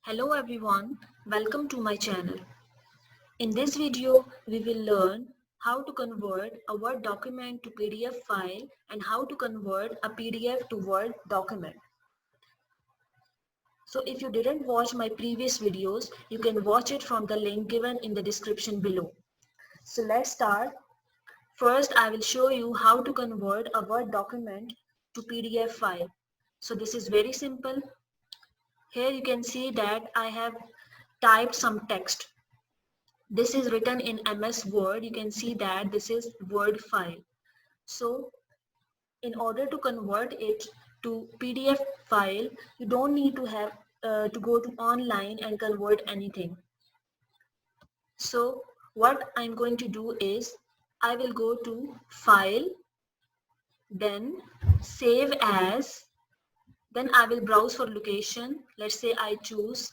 Hello everyone, welcome to my channel. In this video, we will learn how to convert a Word document to PDF file and how to convert a PDF to Word document. So if you didn't watch my previous videos, you can watch it from the link given in the description below. So let's start. First, I will show you how to convert a Word document to PDF file. So this is very simple. Here you can see that I have typed some text. This is written in MS Word. You can see that this is Word file. So in order to convert it to PDF file, you don't need to have to go to online and convert anything. So what I'm going to do is I will go to File, then Save As, then I will browse for location. Let's say I choose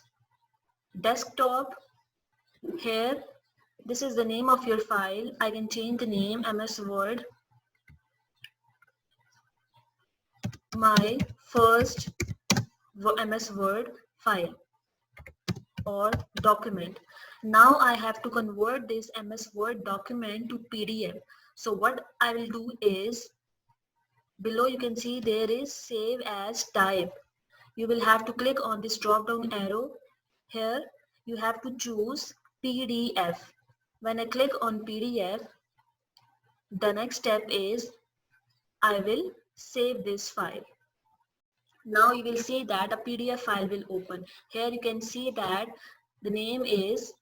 desktop. Here, this is the name of your file. I can change the name MS Word. My first MS Word file or document. Now I have to convert this MS Word document to PDF. So what I will do is, below you can see there is Save As Type. You will have to click on this drop down arrow. Here you have to choose PDF. When I click on PDF, the next step is I will save this file. Now you will see that a PDF file will open. Here you can see that the name is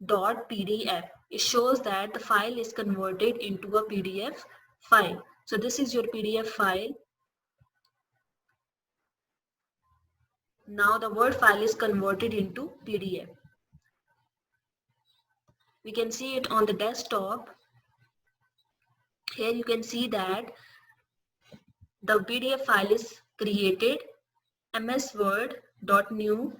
.pdf. It shows that the file is converted into a PDF file. So this is your PDF file. Now the Word file is converted into PDF. We can see it on the desktop. Here you can see that the PDF file is created. msword.new.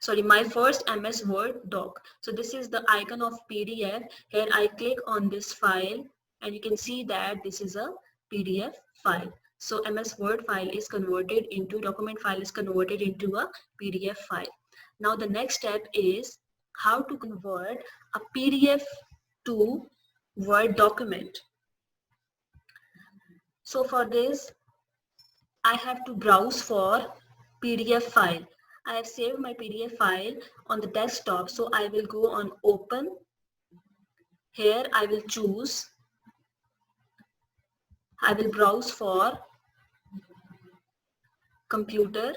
Sorry, my first MS Word doc. So this is the icon of PDF. Here I click on this file and you can see that this is a PDF file. So MS Word file is converted into, document file is converted into a PDF file. Now the next step is how to convert a PDF to Word document. So for this, I have to browse for PDF file. I have saved my PDF file on the desktop, so I will go on Open. Here I will choose, I will browse for computer,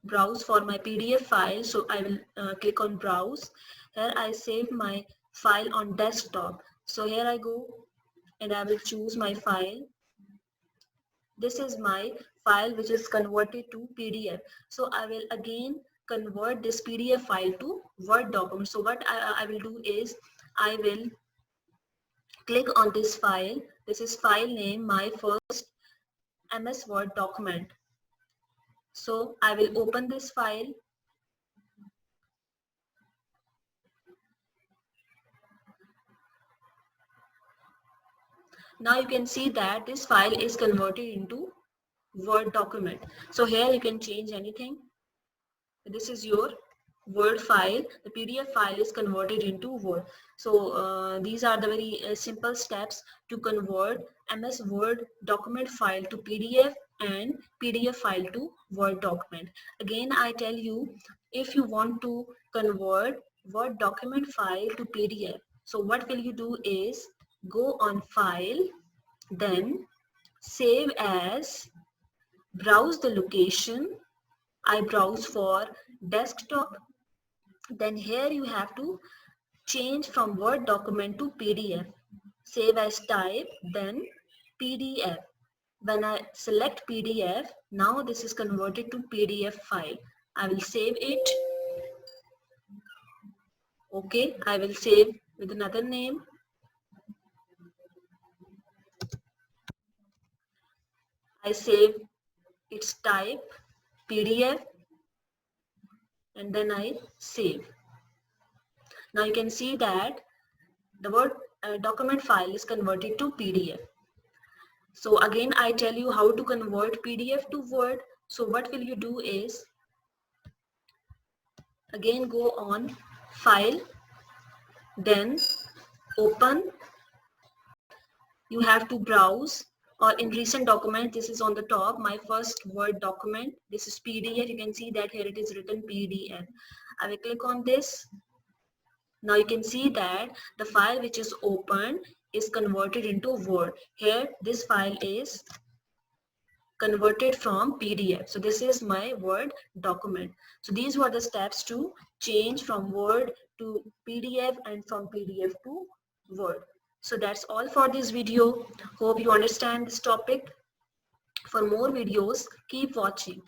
browse for my PDF file. So I will click on Browse. Here I save my file on desktop. So here I go and I will choose my file. This is my file which is converted to PDF. So I will again convert this PDF file to Word document. So what I will do is I will click on this file. This is file name, my first MS Word document. So I will open this file. Now you can see that this file is converted into Word document. So here you can change anything. This is your Word file. The PDF file is converted into Word. So these are the very simple steps to convert MS Word document file to PDF and PDF file to Word document. Again, I tell you, if you want to convert Word document file to PDF, so what will you do is go on File, then Save As, browse the location. I browse for desktop. Then here you have to change from Word document to PDF. Save as type, then PDF. When I select PDF, now this is converted to PDF file. I will save it. Okay, I will save with another name. I save its type, PDF, and then I save. Now you can see that the Word document file is converted to PDF. So again, I tell you how to convert PDF to Word. So what will you do is, Again go on File, then Open. You have to browse, or in recent document, this is on the top, my first Word document. This is PDF. You can see that here it is written PDF. I will click on this. Now you can see that the file which is open is converted into Word. Here this file is converted from PDF. So this is my Word document. So these were the steps to change from Word to PDF and from PDF to Word. So that's all for this video. Hope you understand this topic. For more videos, keep watching.